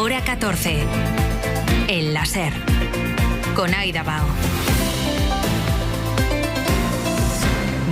Hora 14. El láser. Con Aida Bao.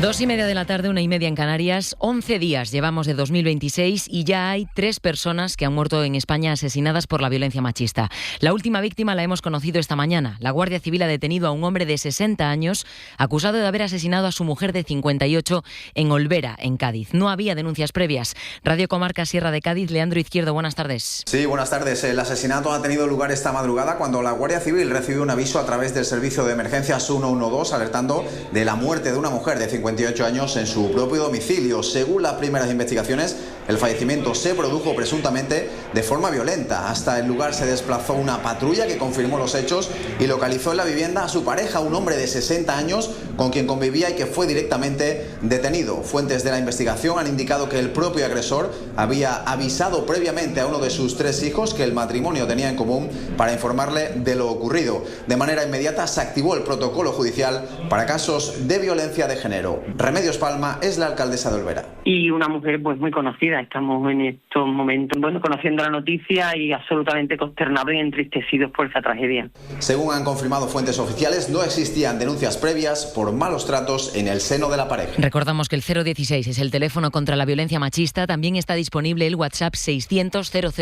2:30 de la tarde, 1:30 en Canarias. 11 días llevamos de 2026 y ya hay 3 personas que han muerto en España asesinadas por la violencia machista. La última víctima la hemos conocido esta mañana. La Guardia Civil ha detenido a un hombre de 60 años acusado de haber asesinado a su mujer de 58 en Olvera, en Cádiz. No había denuncias previas. Radio Comarca Sierra de Cádiz, Leandro Izquierdo, buenas tardes. Sí, buenas tardes. El asesinato ha tenido lugar esta madrugada cuando la Guardia Civil recibió un aviso a través del servicio de emergencias 112 alertando de la muerte de una mujer de 58 años en su propio domicilio. Según las primeras investigaciones, el fallecimiento se produjo presuntamente de forma violenta. Hasta el lugar se desplazó una patrulla que confirmó los hechos y localizó en la vivienda a su pareja, un hombre de 60 años con quien convivía y que fue directamente detenido. Fuentes de la investigación han indicado que el propio agresor había avisado previamente a uno de sus 3 hijos que el matrimonio tenía en común para informarle de lo ocurrido. De manera inmediata se activó el protocolo judicial para casos de violencia de género. Remedios Palma es la alcaldesa de Olvera. Y una mujer pues muy conocida. Estamos en estos momentos conociendo la noticia y absolutamente consternados y entristecidos por esa tragedia. Según han confirmado fuentes oficiales, no existían denuncias previas por malos tratos en el seno de la pareja. Recordamos que el 016 es el teléfono contra la violencia machista. También está disponible el WhatsApp 600 000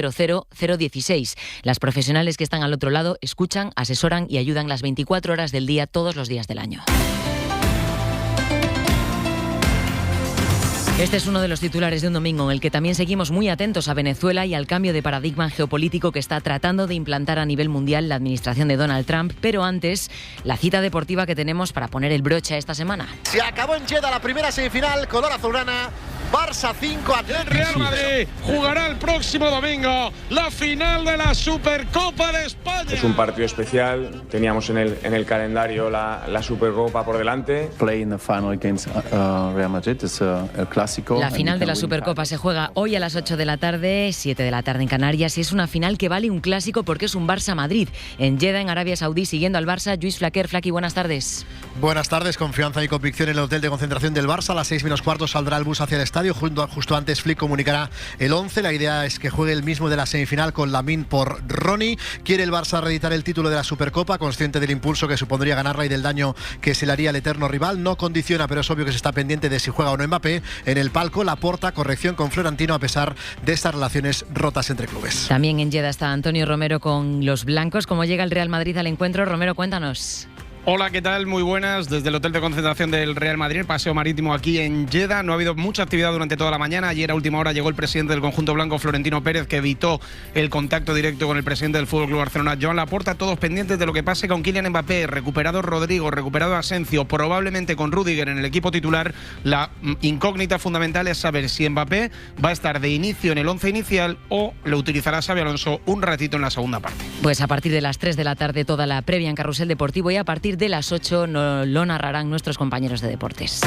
016. Las profesionales que están al otro lado escuchan, asesoran y ayudan las 24 horas del día, todos los días del año. Este es uno de los titulares de un domingo en el que también seguimos muy atentos a Venezuela y al cambio de paradigma geopolítico que está tratando de implantar a nivel mundial la administración de Donald Trump. Pero antes, la cita deportiva que tenemos para poner el broche a esta semana. Se acabó en Jeddah la primera semifinal, color azulgrana. Barça 5 a 3. El Real Madrid jugará el próximo domingo la final de la Supercopa de España. Es un partido especial, teníamos en el calendario la Supercopa por delante. Play in the final against Real Madrid es el clásico. La final de la Supercopa se juega hoy a las 8 de la tarde, 7 de la tarde en Canarias, y es una final que vale un clásico porque es un Barça-Madrid. En Jeddah, en Arabia Saudí, siguiendo al Barça, Lluís Flaquer. Flaqui, buenas tardes. Buenas tardes, confianza y convicción en el hotel de concentración del Barça. A las 6 menos cuarto saldrá el bus hacia el estadio. Justo antes Flick comunicará el 11. La idea es que juegue el mismo de la semifinal con Lamine por Ronnie. Quiere el Barça reeditar el título de la Supercopa, consciente del impulso que supondría ganarla y del daño que se le haría al eterno rival. No condiciona, pero es obvio que se está pendiente de si juega o no Mbappé. En el palco, Laporta, corrección con Florentino a pesar de estas relaciones rotas entre clubes. También en Jeddah está Antonio Romero con los blancos. ¿Cómo llega el Real Madrid al encuentro? Romero, cuéntanos. Hola, ¿qué tal? Muy buenas. Desde el hotel de concentración del Real Madrid, paseo marítimo aquí en Jeddah. No ha habido mucha actividad durante toda la mañana. Ayer a última hora llegó el presidente del conjunto blanco, Florentino Pérez, que evitó el contacto directo con el presidente del FC Barcelona, Joan Laporta. Todos pendientes de lo que pase con Kylian Mbappé, recuperado Rodrigo, recuperado Asensio, probablemente con Rüdiger en el equipo titular. La incógnita fundamental es saber si Mbappé va a estar de inicio en el 11 inicial o lo utilizará Xabi Alonso un ratito en la segunda parte. Pues a partir de las 3 de la tarde toda la previa en Carrusel Deportivo y a partir de las 8 lo narrarán nuestros compañeros de deportes.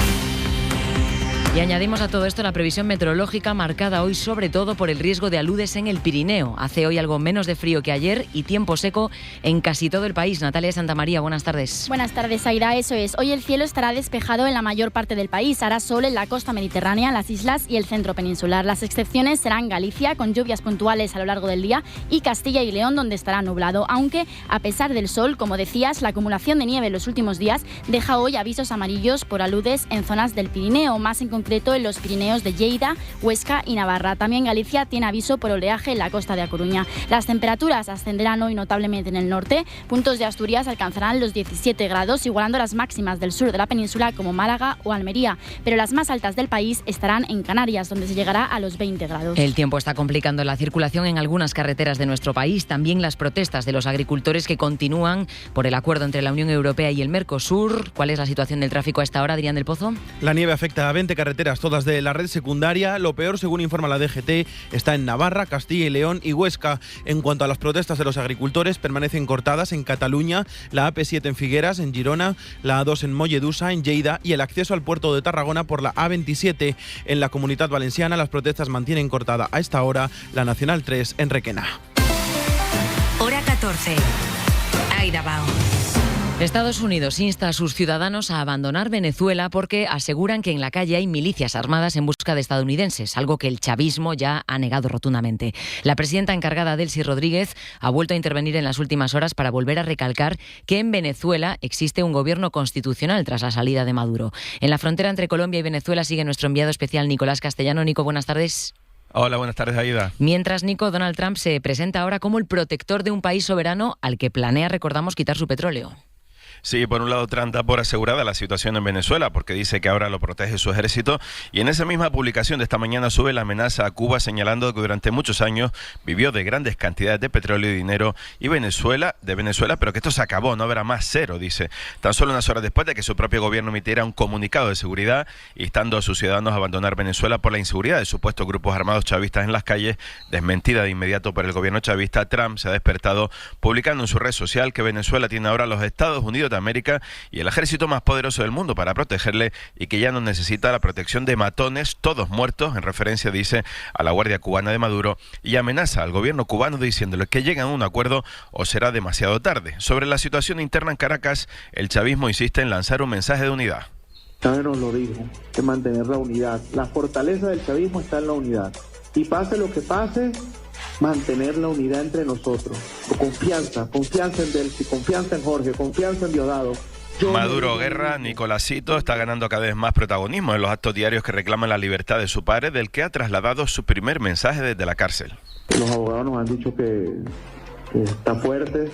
Y añadimos a todo esto la previsión meteorológica marcada hoy sobre todo por el riesgo de aludes en el Pirineo. Hace hoy algo menos de frío que ayer y tiempo seco en casi todo el país. Natalia Santamaría, buenas tardes. Buenas tardes, Aida. Eso es. Hoy el cielo estará despejado en la mayor parte del país. Hará sol en la costa mediterránea, las islas y el centro peninsular. Las excepciones serán Galicia, con lluvias puntuales a lo largo del día, y Castilla y León, donde estará nublado. Aunque, a pesar del sol, como decías, la acumulación de nieve en los últimos días deja hoy avisos amarillos por aludes en zonas del Pirineo, más en concreto en los Pirineos de Lleida, Huesca y Navarra. También Galicia tiene aviso por oleaje en la costa de A Coruña. Las temperaturas ascenderán hoy notablemente en el norte. Puntos de Asturias alcanzarán los 17 grados, igualando las máximas del sur de la península como Málaga o Almería. Pero las más altas del país estarán en Canarias, donde se llegará a los 20 grados. El tiempo está complicando la circulación en algunas carreteras de nuestro país. También las protestas de los agricultores que continúan por el acuerdo entre la Unión Europea y el Mercosur. ¿Cuál es la situación del tráfico a esta hora, Adrián del Pozo? La nieve afecta a 20 carreteras, todas de la red secundaria. Lo peor, según informa la DGT, está en Navarra, Castilla y León y Huesca. En cuanto a las protestas de los agricultores, permanecen cortadas en Cataluña, la AP7 en Figueras, en Girona, la A2 en Molledusa, en Lleida y el acceso al puerto de Tarragona por la A27. En la Comunidad Valenciana, las protestas mantienen cortada a esta hora la Nacional 3 en Requena. Hora 14. Aida Bao. Estados Unidos insta a sus ciudadanos a abandonar Venezuela porque aseguran que en la calle hay milicias armadas en busca de estadounidenses, algo que el chavismo ya ha negado rotundamente. La presidenta encargada, Delcy Rodríguez, ha vuelto a intervenir en las últimas horas para volver a recalcar que en Venezuela existe un gobierno constitucional tras la salida de Maduro. En la frontera entre Colombia y Venezuela sigue nuestro enviado especial Nicolás Castellano. Nico, buenas tardes. Hola, buenas tardes, Aida. Mientras, Nico, Donald Trump se presenta ahora como el protector de un país soberano al que planea, recordamos, quitar su petróleo. Sí, por un lado Trump da por asegurada la situación en Venezuela porque dice que ahora lo protege su ejército, y en esa misma publicación de esta mañana sube la amenaza a Cuba señalando que durante muchos años vivió de grandes cantidades de petróleo y dinero de Venezuela, pero que esto se acabó, no habrá más, cero, dice. Tan solo unas horas después de que su propio gobierno emitiera un comunicado de seguridad instando a sus ciudadanos a abandonar Venezuela por la inseguridad de supuestos grupos armados chavistas en las calles, desmentida de inmediato por el gobierno chavista, Trump se ha despertado publicando en su red social que Venezuela tiene ahora a los Estados Unidos de América y el ejército más poderoso del mundo para protegerle, y que ya no necesita la protección de matones, todos muertos, en referencia, dice, a la Guardia Cubana de Maduro, y amenaza al gobierno cubano diciéndole que lleguen a un acuerdo o será demasiado tarde. Sobre la situación interna en Caracas, el chavismo insiste en lanzar un mensaje de unidad. Chávez nos lo dijo, de mantener la unidad. La fortaleza del chavismo está en la unidad. Y pase lo que pase, mantener la unidad entre nosotros. Confianza en Delcy, confianza en Jorge, confianza en Diosdado. Maduro Guerra, Nicolásito, está ganando cada vez más protagonismo en los actos diarios que reclaman la libertad de su padre, del que ha trasladado su primer mensaje desde la cárcel. Los abogados nos han dicho que está fuerte,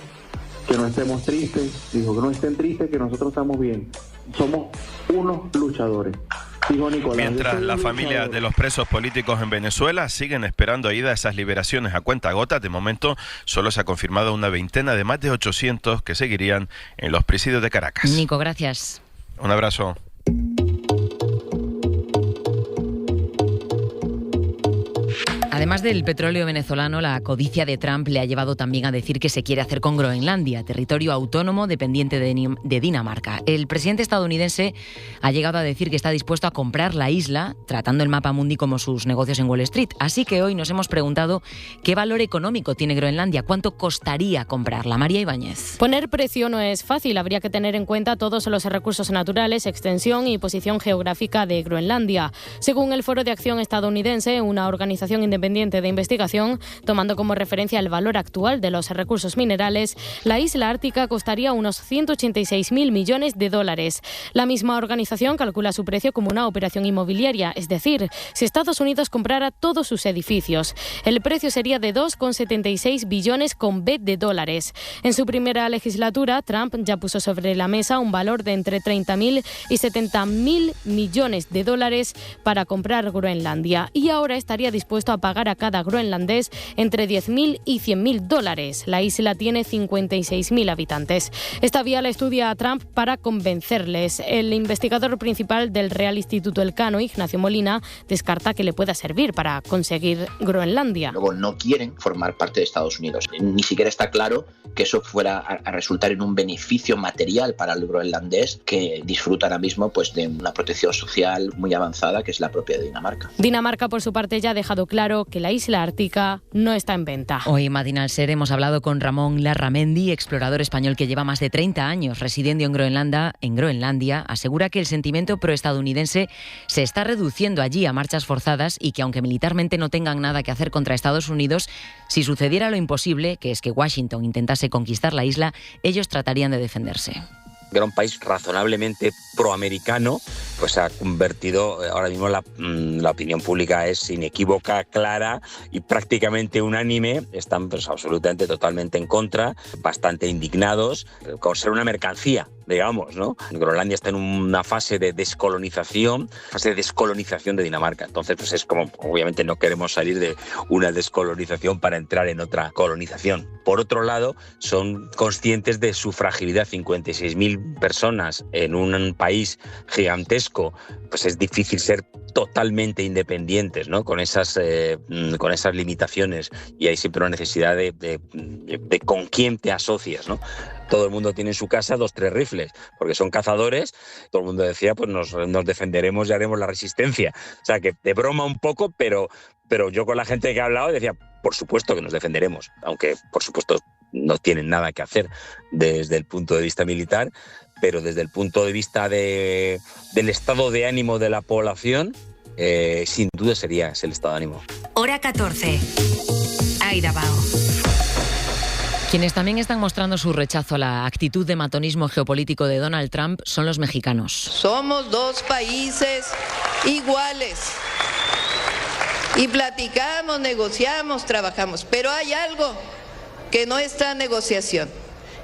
que no estemos tristes. Dijo que no estén tristes, que nosotros estamos bien. Somos unos luchadores. Mientras las familias de los presos políticos en Venezuela siguen esperando a esas liberaciones a cuentagotas, de momento solo se ha confirmado una veintena de más de 800 que seguirían en los presidios de Caracas. Nico, gracias. Un abrazo. Además del petróleo venezolano, la codicia de Trump le ha llevado también a decir que se quiere hacer con Groenlandia, territorio autónomo dependiente de Dinamarca. El presidente estadounidense ha llegado a decir que está dispuesto a comprar la isla, tratando el mapa mundi como sus negocios en Wall Street. Así que hoy nos hemos preguntado qué valor económico tiene Groenlandia, cuánto costaría comprarla. María Ibáñez. Poner precio no es fácil, habría que tener en cuenta todos los recursos naturales, extensión y posición geográfica de Groenlandia. Según el Foro de Acción Estadounidense, una organización independiente de investigación, tomando como referencia el valor actual de los recursos minerales, la isla ártica costaría unos 186.000 millones de dólares. La misma organización calcula su precio como una operación inmobiliaria, es decir, si Estados Unidos comprara todos sus edificios. El precio sería de 2,76 billones con B de dólares. En su primera legislatura, Trump ya puso sobre la mesa un valor de entre 30.000 y 70.000 millones de dólares para comprar Groenlandia, y ahora estaría dispuesto a pagar a cada groenlandés entre 10.000 y 100.000 dólares. La isla tiene 56.000 habitantes. Esta vía la estudia a Trump para convencerles. El investigador principal del Real Instituto Elcano, Ignacio Molina, descarta que le pueda servir para conseguir Groenlandia. Luego no quieren formar parte de Estados Unidos. Ni siquiera está claro que eso fuera a resultar en un beneficio material para el groenlandés, que disfruta ahora mismo pues de una protección social muy avanzada, que es la propia de Dinamarca. Dinamarca, por su parte, ya ha dejado claro que la isla ártica no está en venta. Hoy en Matinal Ser hemos hablado con Ramón Larramendi, explorador español que lleva más de 30 años residiendo en Groenlandia. Asegura que el sentimiento proestadounidense se está reduciendo allí a marchas forzadas y que aunque militarmente no tengan nada que hacer contra Estados Unidos, si sucediera lo imposible, que es que Washington intentase conquistar la isla, ellos tratarían de defenderse. Era un país razonablemente proamericano, pues se ha convertido, ahora mismo la opinión pública es inequívoca, clara y prácticamente unánime. Están pues absolutamente, totalmente en contra, bastante indignados, con ser una mercancía, digamos, ¿no? Groenlandia está en una fase de descolonización de Dinamarca. Entonces, pues es como, obviamente no queremos salir de una descolonización para entrar en otra colonización. Por otro lado, son conscientes de su fragilidad. 56.000 personas en un país gigantesco, pues es difícil ser totalmente independientes, ¿no? Con esas limitaciones, y hay siempre una necesidad de con quién te asocias, ¿no? Todo el mundo tiene en su casa 2-3 rifles, porque son cazadores. Todo el mundo decía, pues nos defenderemos y haremos la resistencia. O sea, que de broma un poco, pero yo con la gente que he hablado decía, por supuesto que nos defenderemos, aunque por supuesto no tienen nada que hacer desde el punto de vista militar, pero desde el punto de vista del estado de ánimo de la población, sin duda sería ese el estado de ánimo. Hora 14. Aida Bao. Quienes también están mostrando su rechazo a la actitud de matonismo geopolítico de Donald Trump son los mexicanos. Somos dos países iguales y platicamos, negociamos, trabajamos, pero hay algo que no está en negociación.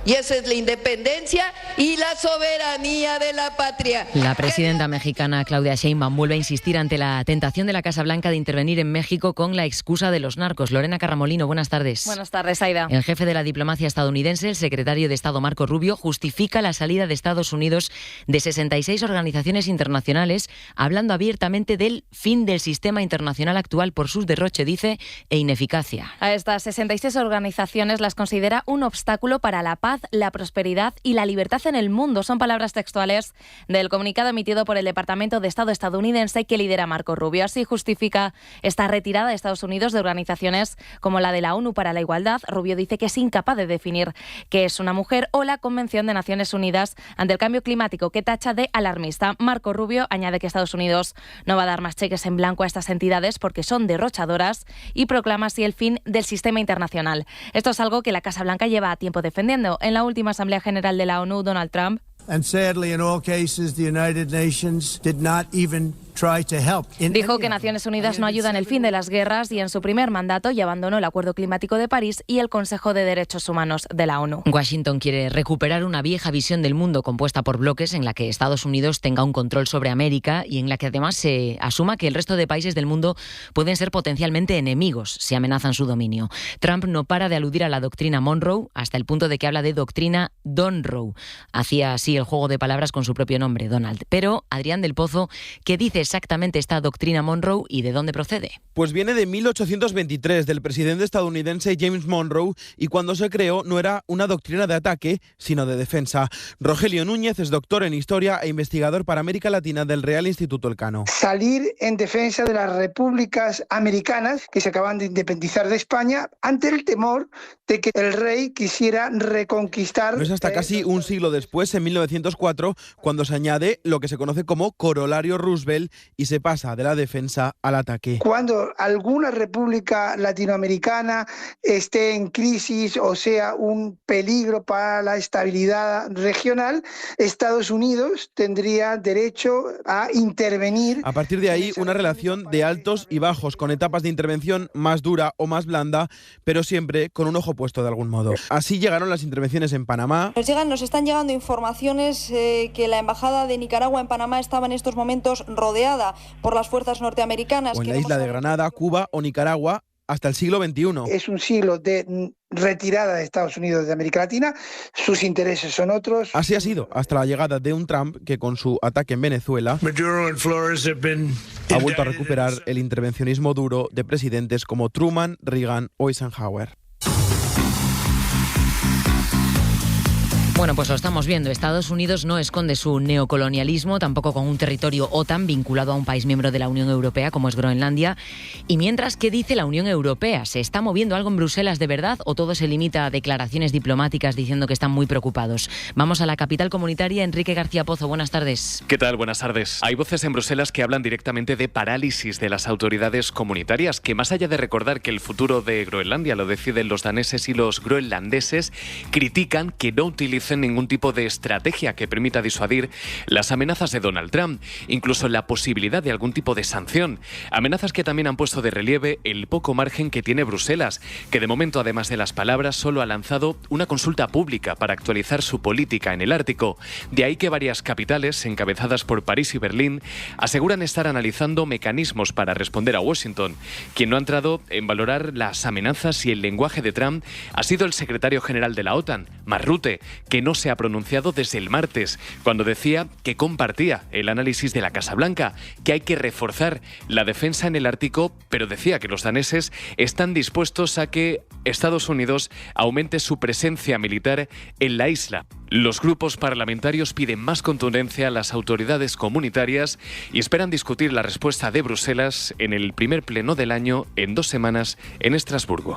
Y esa es la independencia y la soberanía de la patria. La presidenta mexicana Claudia Sheinbaum vuelve a insistir ante la tentación de la Casa Blanca de intervenir en México con la excusa de los narcos. Lorena Carramolino, buenas tardes. Buenas tardes, Aida. El jefe de la diplomacia estadounidense, el secretario de Estado Marco Rubio, justifica la salida de Estados Unidos de 66 organizaciones internacionales, hablando abiertamente del fin del sistema internacional actual por su derroche, dice, e ineficacia. A estas 66 organizaciones las considera un obstáculo para la paz, la prosperidad y la libertad en el mundo. Son palabras textuales del comunicado emitido por el Departamento de Estado estadounidense que lidera Marco Rubio. Así justifica esta retirada de Estados Unidos de organizaciones como la de la ONU para la Igualdad. Rubio dice que es incapaz de definir qué es una mujer, o la Convención de Naciones Unidas ante el Cambio Climático, que tacha de alarmista. Marco Rubio añade que Estados Unidos no va a dar más cheques en blanco a estas entidades porque son derrochadoras, y proclama así el fin del sistema internacional. Esto es algo que la Casa Blanca lleva tiempo defendiendo. En la última Asamblea General de la ONU, Donald Trump dijo que Naciones Unidas no ayuda en el fin de las guerras, y en su primer mandato ya abandonó el Acuerdo Climático de París y el Consejo de Derechos Humanos de la ONU. Washington quiere recuperar una vieja visión del mundo compuesta por bloques en la que Estados Unidos tenga un control sobre América y en la que además se asuma que el resto de países del mundo pueden ser potencialmente enemigos si amenazan su dominio. Trump no para de aludir a la doctrina Monroe, hasta el punto de que habla de doctrina Donroe. Hacía así el juego de palabras con su propio nombre, Donald. Pero Adrián del Pozo, ¿qué dice exactamente esta doctrina Monroe y de dónde procede? Pues viene de 1823, del presidente estadounidense James Monroe, y cuando se creó no era una doctrina de ataque, sino de defensa. Rogelio Núñez es doctor en Historia e investigador para América Latina del Real Instituto Elcano. Salir en defensa de las repúblicas americanas que se acaban de independizar de España ante el temor de que el rey quisiera reconquistar... No es hasta casi un siglo después, en 1904, cuando se añade lo que se conoce como corolario Roosevelt y se pasa de la defensa al ataque. Cuando alguna república latinoamericana esté en crisis o sea un peligro para la estabilidad regional, Estados Unidos tendría derecho a intervenir. A partir de ahí, una relación de altos y bajos, con etapas de intervención más dura o más blanda, pero siempre con un ojo puesto de algún modo. Así llegaron las intervenciones en Panamá. Nos están llegando informaciones que la embajada de Nicaragua en Panamá estaba en estos momentos rodeada por las fuerzas norteamericanas. O en la isla de Granada, Cuba o Nicaragua hasta el siglo XXI. Es un siglo de retirada de Estados Unidos de América Latina, sus intereses son otros. Así ha sido hasta la llegada de un Trump que, con su ataque en Venezuela, ha vuelto a recuperar el intervencionismo duro de presidentes como Truman, Reagan o Eisenhower. Bueno, pues lo estamos viendo. Estados Unidos no esconde su neocolonialismo, tampoco con un territorio OTAN vinculado a un país miembro de la Unión Europea, como es Groenlandia. Y mientras, ¿qué dice la Unión Europea? ¿Se está moviendo algo en Bruselas de verdad o todo se limita a declaraciones diplomáticas diciendo que están muy preocupados? Vamos a la capital comunitaria. Enrique García Pozo, buenas tardes. ¿Qué tal? Buenas tardes. Hay voces en Bruselas que hablan directamente de parálisis de las autoridades comunitarias, que más allá de recordar que el futuro de Groenlandia lo deciden los daneses y los groenlandeses, critican que no utilicen ningún tipo de estrategia que permita disuadir las amenazas de Donald Trump, incluso la posibilidad de algún tipo de sanción. Amenazas que también han puesto de relieve el poco margen que tiene Bruselas, que de momento, además de las palabras, solo ha lanzado una consulta pública para actualizar su política en el Ártico. De ahí que varias capitales, encabezadas por París y Berlín, aseguran estar analizando mecanismos para responder a Washington. Quien no ha entrado en valorar las amenazas y el lenguaje de Trump ha sido el secretario general de la OTAN, Mark Rutte, que no se ha pronunciado desde el martes, cuando decía que compartía el análisis de la Casa Blanca, que hay que reforzar la defensa en el Ártico, pero decía que los daneses están dispuestos a que Estados Unidos aumente su presencia militar en la isla. Los grupos parlamentarios piden más contundencia a las autoridades comunitarias y esperan discutir la respuesta de Bruselas en el primer pleno del año en 2 semanas en Estrasburgo.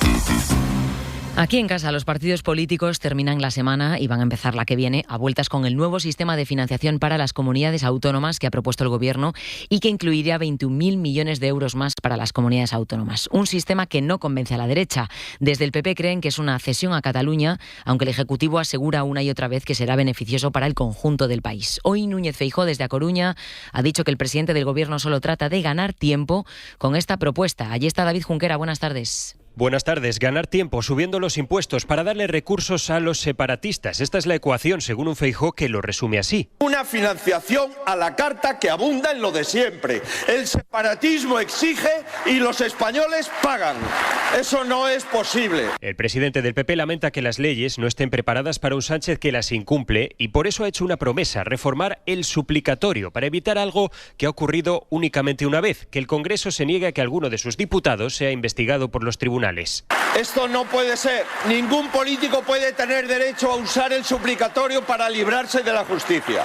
Aquí en casa los partidos políticos terminan la semana y van a empezar la que viene a vueltas con el nuevo sistema de financiación para las comunidades autónomas que ha propuesto el Gobierno y que incluiría 21.000 millones de euros más para las comunidades autónomas. Un sistema que no convence a la derecha. Desde el PP creen que es una cesión a Cataluña, aunque el Ejecutivo asegura una y otra vez que será beneficioso para el conjunto del país. Hoy Núñez Feijóo desde A Coruña ha dicho que el presidente del Gobierno solo trata de ganar tiempo con esta propuesta. Allí está David Junquera. Buenas tardes. Buenas tardes. Ganar tiempo subiendo los impuestos para darle recursos a los separatistas. Esta es la ecuación, según un Feijóo que lo resume así. Una financiación a la carta que abunda en lo de siempre. El separatismo exige y los españoles pagan. Eso no es posible. El presidente del PP lamenta que las leyes no estén preparadas para un Sánchez que las incumple y por eso ha hecho una promesa: reformar el suplicatorio para evitar algo que ha ocurrido únicamente una vez, que el Congreso se niegue a que alguno de sus diputados sea investigado por los tribunales. Esto no puede ser. Ningún político puede tener derecho a usar el suplicatorio para librarse de la justicia.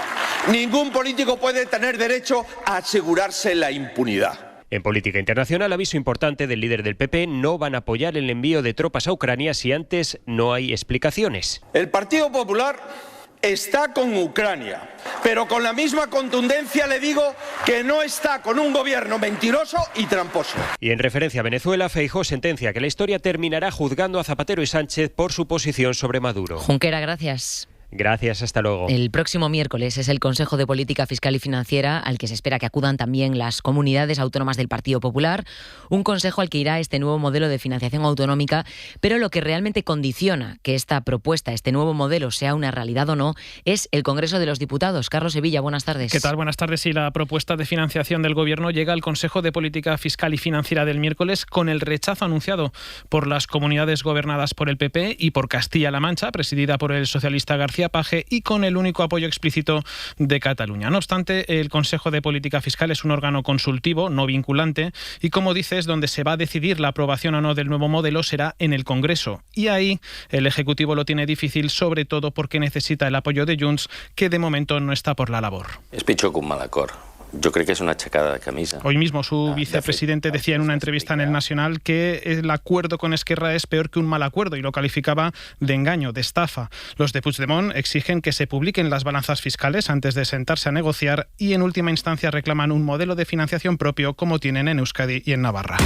Ningún político puede tener derecho a asegurarse la impunidad. En política internacional, aviso importante del líder del PP: no van a apoyar el envío de tropas a Ucrania si antes no hay explicaciones. El Partido Popular está con Ucrania, pero con la misma contundencia le digo que no está con un gobierno mentiroso y tramposo. Y en referencia a Venezuela, Feijóo sentencia que la historia terminará juzgando a Zapatero y Sánchez por su posición sobre Maduro. Junquera, gracias. Gracias, hasta luego. El próximo miércoles es el Consejo de Política Fiscal y Financiera al que se espera que acudan también las comunidades autónomas del Partido Popular, un consejo al que irá este nuevo modelo de financiación autonómica, pero lo que realmente condiciona que esta propuesta, este nuevo modelo, sea una realidad o no, es el Congreso de los Diputados. Carlos Sevilla, buenas tardes. ¿Qué tal? Buenas tardes. Y la propuesta de financiación del Gobierno llega al Consejo de Política Fiscal y Financiera del miércoles con el rechazo anunciado por las comunidades gobernadas por el PP y por Castilla-La Mancha, presidida por el socialista García Paje, y con el único apoyo explícito de Cataluña. No obstante, el Consejo de Política Fiscal es un órgano consultivo, no vinculante, y como dices, donde se va a decidir la aprobación o no del nuevo modelo será en el Congreso. Y ahí el Ejecutivo lo tiene difícil, sobre todo porque necesita el apoyo de Junts, que de momento no està por la labor. És pitjor que un mal acord. Yo creo que es una chacada de camisa. Hoy mismo su vicepresidente decía en una entrevista en El Nacional que el acuerdo con Esquerra es peor que un mal acuerdo y lo calificaba de engaño, de estafa. Los de Puigdemont exigen que se publiquen las balanzas fiscales antes de sentarse a negociar y en última instancia reclaman un modelo de financiación propio como tienen en Euskadi y en Navarra.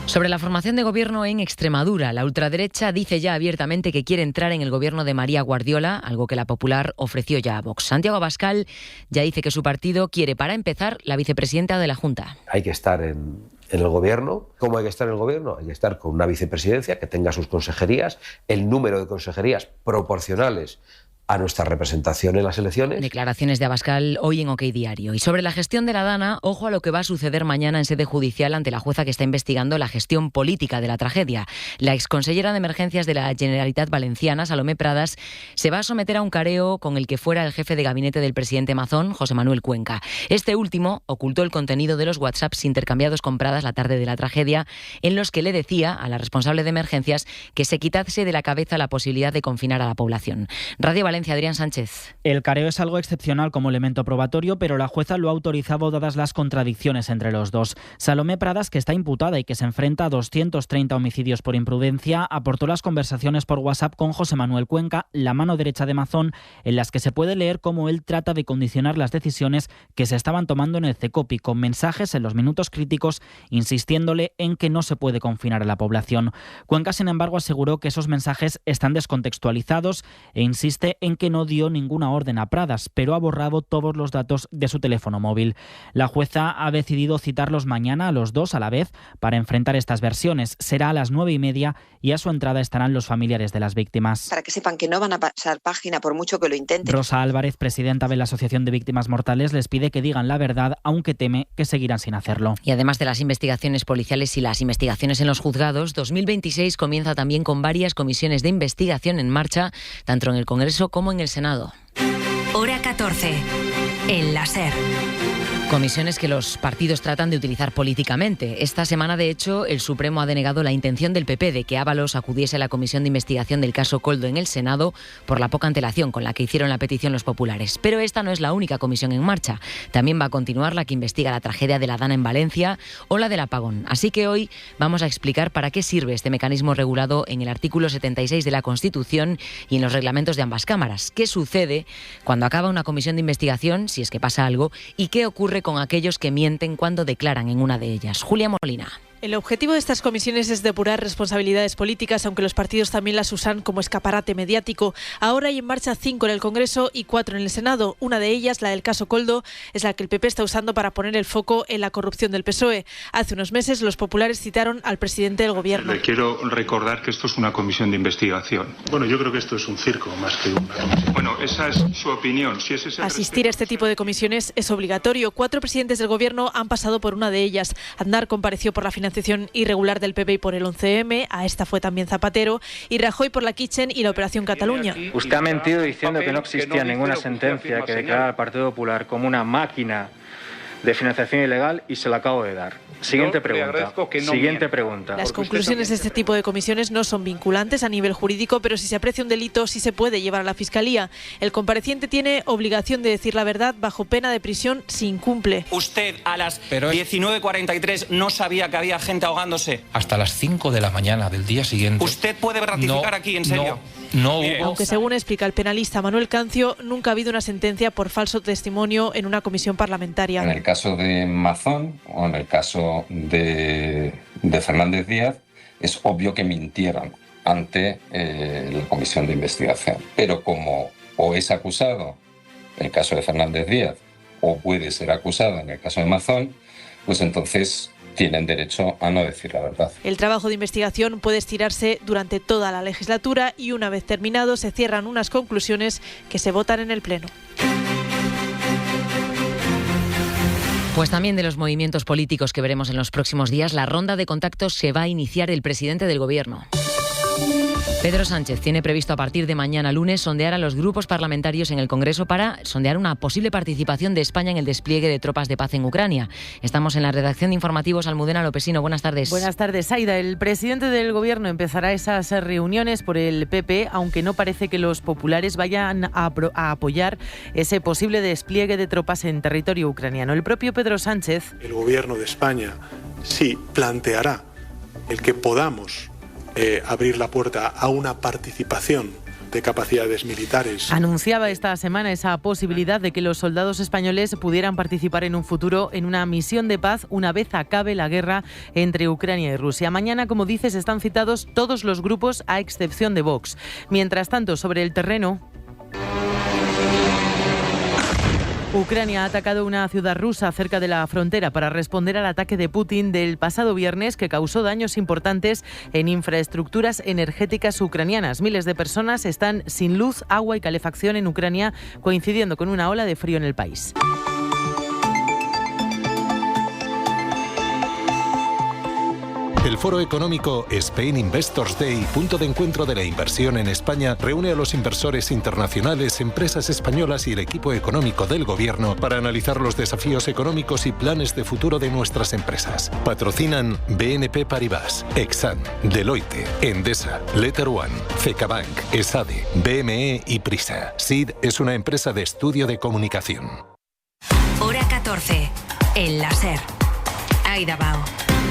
Sobre la formación de gobierno en Extremadura, la ultraderecha dice ya abiertamente que quiere entrar en el gobierno de María Guardiola, algo que la Popular ofreció ya a Vox. Santiago Abascal ya dice que su partido quiere, para empezar, la vicepresidenta de la Junta. Hay que estar en el gobierno. ¿Cómo hay que estar en el gobierno? Hay que estar con una vicepresidencia que tenga sus consejerías, el número de consejerías proporcionales a nuestra representación en las elecciones. Declaraciones de Abascal hoy en OK Diario. Y sobre la gestión de la Dana, ojo a lo que va a suceder mañana en sede judicial ante la jueza que está investigando la gestión política de la tragedia. La exconsellera de Emergencias de la Generalitat Valenciana, Salomé Pradas, se va a someter a un careo con el que fuera el jefe de gabinete del presidente Mazón, José Manuel Cuenca. Este último ocultó el contenido de los WhatsApps intercambiados con Pradas la tarde de la tragedia, en los que le decía a la responsable de Emergencias que se quitase de la cabeza la posibilidad de confinar a la población. Radio Valencia, Adrián Sánchez. El careo es algo excepcional como elemento probatorio, pero la jueza lo ha autorizado dadas las contradicciones entre los dos. Salomé Pradas, que está imputada y que se enfrenta a 230 homicidios por imprudencia, aportó las conversaciones por WhatsApp con José Manuel Cuenca, la mano derecha de Mazón, en las que se puede leer cómo él trata de condicionar las decisiones que se estaban tomando en el CECOPI, con mensajes en los minutos críticos insistiéndole en que no se puede confinar a la población. Cuenca, sin embargo, aseguró que esos mensajes están descontextualizados e insiste en que no dio ninguna orden a Pradas, pero ha borrado todos los datos de su teléfono móvil. La jueza ha decidido citarlos mañana a los dos a la vez para enfrentar estas versiones. Será a las 9:30 y a su entrada estarán los familiares de las víctimas. Para que sepan que no van a pasar página por mucho que lo intenten. Rosa Álvarez, presidenta de la Asociación de Víctimas Mortales, les pide que digan la verdad, aunque teme que seguirán sin hacerlo. Y además de las investigaciones policiales y las investigaciones en los juzgados, 2026 comienza también con varias comisiones de investigación en marcha, tanto en el Congreso como en el Senado. Hora 14. El láser. Comisiones que los partidos tratan de utilizar políticamente. Esta semana, de hecho, el Supremo ha denegado la intención del PP de que Ábalos acudiese a la comisión de investigación del caso Koldo en el Senado por la poca antelación con la que hicieron la petición los populares. Pero esta no es la única comisión en marcha. También va a continuar la que investiga la tragedia de la Dana en Valencia o la del apagón. Así que hoy vamos a explicar para qué sirve este mecanismo regulado en el artículo 76 de la Constitución y en los reglamentos de ambas cámaras. ¿Qué sucede cuando acaba una comisión de investigación, si es que pasa algo, y qué ocurre con aquellos que mienten cuando declaran en una de ellas? Julia Molina. El objetivo de estas comisiones es depurar responsabilidades políticas, aunque los partidos también las usan como escaparate mediático. Ahora hay en marcha 5 en el Congreso y 4 en el Senado. Una de ellas, la del caso Koldo, es la que el PP está usando para poner el foco en la corrupción del PSOE. Hace unos meses los populares citaron al presidente del Gobierno. Le quiero recordar que esto es una comisión de investigación. Bueno, yo creo que esto es un circo más que una comisión. Bueno, esa es su opinión. Si ese es Asistir a este tipo de comisiones es obligatorio. 4 presidentes del Gobierno han pasado por una de ellas. Aznar compareció por la financiación irregular del PP y por el 11M, a esta fue también Zapatero, y Rajoy por la Kitchen y la Operación Cataluña. Usted ha mentido diciendo que no existía ninguna sentencia que declarara al Partido Popular como una máquina de financiación ilegal y se la acabo de dar. Siguiente pregunta. Las conclusiones de este tipo de comisiones no son vinculantes a nivel jurídico, pero si se aprecia un delito sí se puede llevar a la Fiscalía. El compareciente tiene obligación de decir la verdad bajo pena de prisión si incumple. Usted a las 19:43 no sabía que había gente ahogándose. Hasta las 5 de la mañana del día siguiente. ¿Usted puede ratificar aquí, en serio? No hubo. Aunque según explica el penalista Manuel Cancio, nunca ha habido una sentencia por falso testimonio en una comisión parlamentaria. En el caso de Mazón o en el caso de Fernández Díaz, es obvio que mintieron ante la comisión de investigación. Pero como o es acusado en el caso de Fernández Díaz o puede ser acusado en el caso de Mazón, pues entonces tienen derecho a no decir la verdad. El trabajo de investigación puede estirarse durante toda la legislatura y una vez terminado se cierran unas conclusiones que se votan en el Pleno. Pues también de los movimientos políticos que veremos en los próximos días, la ronda de contactos se va a iniciar el presidente del Gobierno. Pedro Sánchez tiene previsto a partir de mañana lunes sondear a los grupos parlamentarios en el Congreso para sondear una posible participación de España en el despliegue de tropas de paz en Ucrania. Estamos en la redacción de informativos. Almudena Lopesino, buenas tardes. Buenas tardes, Aida. El presidente del Gobierno empezará esas reuniones por el PP, aunque no parece que los populares vayan a apoyar ese posible despliegue de tropas en territorio ucraniano. El propio Pedro Sánchez... El Gobierno de España sí planteará el que podamos abrir la puerta a una participación de capacidades militares. Anunciaba esta semana esa posibilidad de que los soldados españoles pudieran participar en un futuro en una misión de paz una vez acabe la guerra entre Ucrania y Rusia. Mañana, como dices, están citados todos los grupos a excepción de Vox. Mientras tanto, sobre el terreno... Ucrania ha atacado una ciudad rusa cerca de la frontera para responder al ataque de Putin del pasado viernes que causó daños importantes en infraestructuras energéticas ucranianas. Miles de personas están sin luz, agua y calefacción en Ucrania, coincidiendo con una ola de frío en el país. El Foro Económico Spain Investors Day, punto de encuentro de la inversión en España, reúne a los inversores internacionales, empresas españolas y el equipo económico del Gobierno para analizar los desafíos económicos y planes de futuro de nuestras empresas. Patrocinan BNP Paribas, Exxon, Deloitte, Endesa, Letter One, CecaBank, ESADE, BME y Prisa. SID es una empresa de estudio de comunicación. Hora 14. El láser. Aida Bao.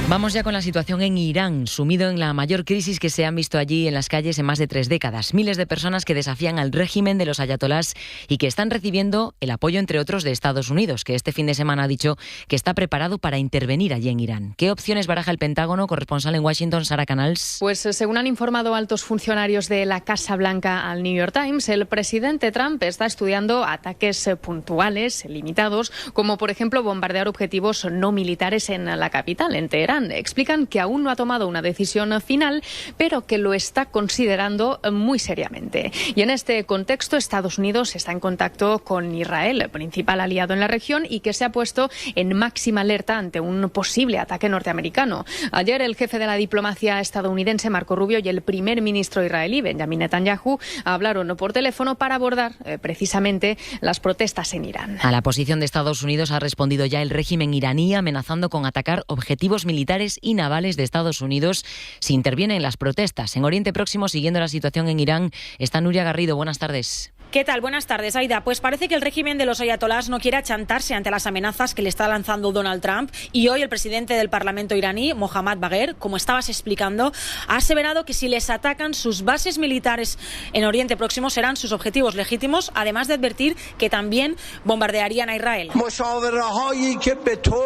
Vamos ya con la situación en Irán, sumido en la mayor crisis que se han visto allí en las calles en más de 3 décadas. Miles de personas que desafían al régimen de los ayatolás y que están recibiendo el apoyo, entre otros, de Estados Unidos, que este fin de semana ha dicho que está preparado para intervenir allí en Irán. ¿Qué opciones baraja el Pentágono? Corresponsal en Washington, Sara Canals. Pues según han informado altos funcionarios de la Casa Blanca al New York Times, el presidente Trump está estudiando ataques puntuales, limitados, como por ejemplo bombardear objetivos no militares en la capital, en Teherán. Irán. Explican que aún no ha tomado una decisión final, pero que lo está considerando muy seriamente. Y en este contexto, Estados Unidos está en contacto con Israel, el principal aliado en la región, y que se ha puesto en máxima alerta ante un posible ataque norteamericano. Ayer el jefe de la diplomacia estadounidense, Marco Rubio, y el primer ministro israelí, Benjamin Netanyahu, hablaron por teléfono para abordar precisamente las protestas en Irán. A la posición de Estados Unidos ha respondido ya el régimen iraní, amenazando con atacar objetivos militares y navales de Estados Unidos si interviene en las protestas. En Oriente Próximo, siguiendo la situación en Irán, está Nuria Garrido. Buenas tardes. ¿Qué tal? Buenas tardes, Aida. Pues parece que el régimen de los ayatolás no quiere achantarse ante las amenazas que le está lanzando Donald Trump, y hoy el presidente del Parlamento iraní, Mohammad Bagher, como estabas explicando, ha aseverado que si les atacan sus bases militares en Oriente Próximo serán sus objetivos legítimos, además de advertir que también bombardearían a Israel.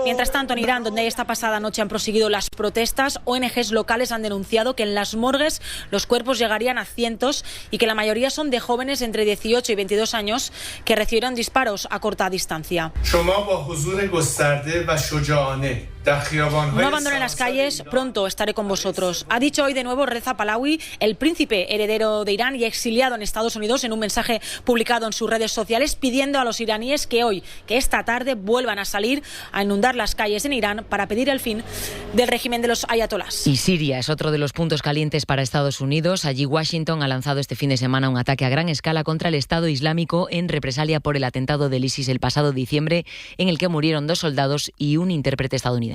Mientras tanto, en Irán, donde esta pasada noche han proseguido las protestas, ONGs locales han denunciado que en las morgues los cuerpos llegarían a cientos y que la mayoría son de jóvenes entre 18 y 22 años que recibieron disparos a corta distancia. No abandonen las calles, pronto estaré con vosotros, ha dicho hoy de nuevo Reza Pahlavi, el príncipe heredero de Irán y exiliado en Estados Unidos, en un mensaje publicado en sus redes sociales, pidiendo a los iraníes que esta tarde vuelvan a salir a inundar las calles en Irán para pedir el fin del régimen de los ayatolás. Y Siria es otro de los puntos calientes para Estados Unidos. Allí Washington ha lanzado este fin de semana un ataque a gran escala contra el Estado Islámico en represalia por el atentado del ISIS el pasado diciembre, en el que murieron 2 soldados y un intérprete estadounidense.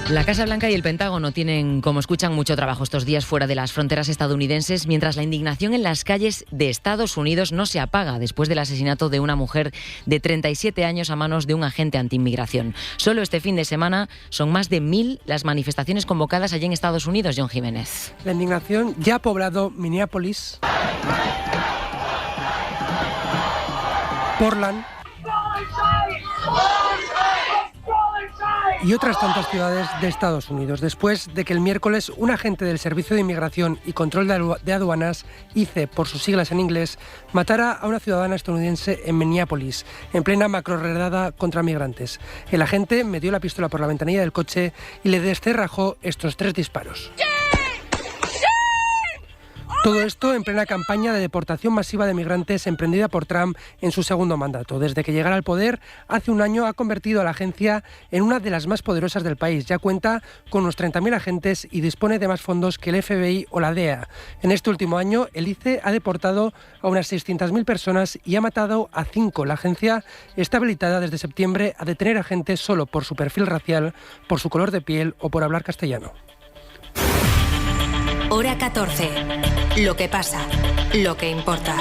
La Casa Blanca y el Pentágono tienen, como escuchan, mucho trabajo estos días fuera de las fronteras estadounidenses, mientras la indignación en las calles de Estados Unidos no se apaga después del asesinato de una mujer de 37 años a manos de un agente antiinmigración. Solo este fin de semana son más de 1000 las manifestaciones convocadas allí en Estados Unidos. John Jiménez. La indignación ya ha poblado Minneapolis, Portland y otras tantas ciudades de Estados Unidos, después de que el miércoles un agente del Servicio de Inmigración y Control de Aduanas, ICE por sus siglas en inglés, matara a una ciudadana estadounidense en Minneapolis, en plena macrorredada contra migrantes. El agente metió la pistola por la ventanilla del coche y le descerrajó estos 3 disparos. Todo esto en plena campaña de deportación masiva de migrantes emprendida por Trump en su segundo mandato. Desde que llegara al poder, hace un año ha convertido a la agencia en una de las más poderosas del país. Ya cuenta con unos 30.000 agentes y dispone de más fondos que el FBI o la DEA. En este último año, el ICE ha deportado a unas 600.000 personas y ha matado a 5. La agencia está habilitada desde septiembre a detener a gente solo por su perfil racial, por su color de piel o por hablar castellano. Hora 14. Lo que pasa, lo que importa.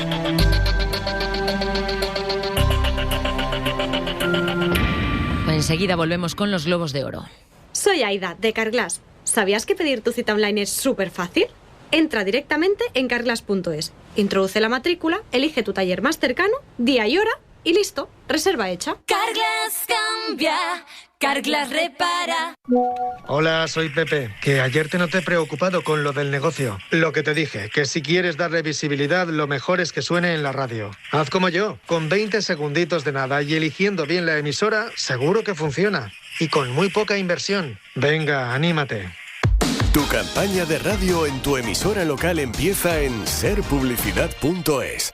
Enseguida volvemos con los Globos de Oro. Soy Aida, de Carglass. ¿Sabías que pedir tu cita online es súper fácil? Entra directamente en carglass.es, introduce la matrícula, elige tu taller más cercano, día y hora y listo, reserva hecha. Carglass cambia, Carglass repara. Hola, soy Pepe, que ayer te noté preocupado con lo del negocio. Lo que te dije, que si quieres darle visibilidad, lo mejor es que suene en la radio. Haz como yo, con 20 segunditos de nada y eligiendo bien la emisora, seguro que funciona. Y con muy poca inversión. Venga, anímate. Tu campaña de radio en tu emisora local empieza en serpublicidad.es.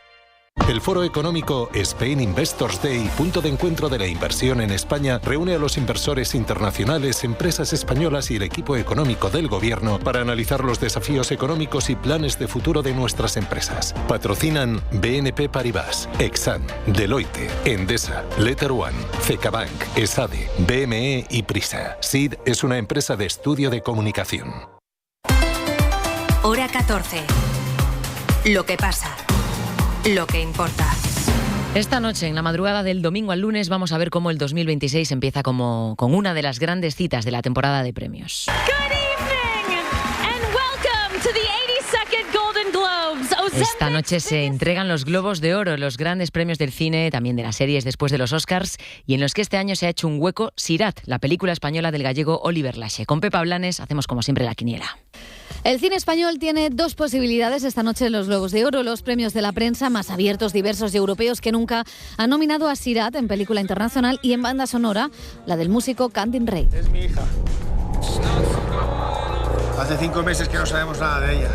El Foro Económico Spain Investors Day, punto de encuentro de la inversión en España, reúne a los inversores internacionales, empresas españolas y el equipo económico del Gobierno para analizar los desafíos económicos y planes de futuro de nuestras empresas. Patrocinan BNP Paribas, Exxon, Deloitte, Endesa, Letter One, Cecabank, ESADE, BME y Prisa. SID es una empresa de estudio de comunicación. Hora 14. Lo que pasa, lo que importa. Esta noche, en la madrugada del domingo al lunes, vamos a ver cómo el 2026 empieza con una de las grandes citas de la temporada de premios. Esta noche se entregan los Globos de Oro, los grandes premios del cine, también de las series después de los Oscars, y en los que este año se ha hecho un hueco Sirat, la película española del gallego Oliver Laxe. Con Pepa Blanes hacemos como siempre la quiniela. El cine español tiene dos posibilidades esta noche en los Globos de Oro. Los premios de la prensa más abiertos, diversos y europeos que nunca han nominado a Sirat en película internacional y en banda sonora, la del músico Candin Rey. Es mi hija. Hace 5 meses que no sabemos nada de ella.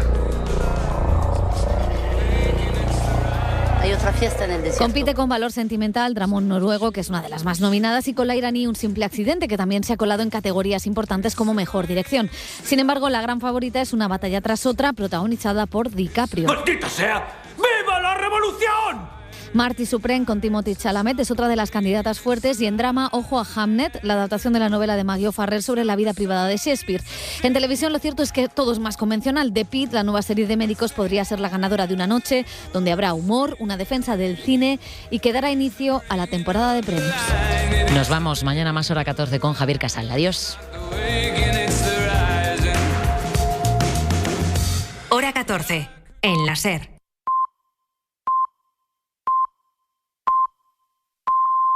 Hay otra fiesta en el desierto. Compite con Valor Sentimental, Dramón noruego, que es una de las más nominadas, y con La iraní, Un simple accidente, que también se ha colado en categorías importantes como Mejor Dirección. Sin embargo, la gran favorita es Una batalla tras otra, protagonizada por DiCaprio. ¡Maldita sea! ¡Viva la revolución! Marty Supreme con Timothée Chalamet es otra de las candidatas fuertes, y en drama, ojo a Hamnet, la adaptación de la novela de Maggie O'Farrell sobre la vida privada de Shakespeare. En televisión lo cierto es que todo es más convencional. The Pitt, la nueva serie de médicos, podría ser la ganadora de una noche donde habrá humor, una defensa del cine y que dará inicio a la temporada de premios. Nos vamos mañana más hora 14 con Javier Casal. Adiós. Hora 14 en la SER.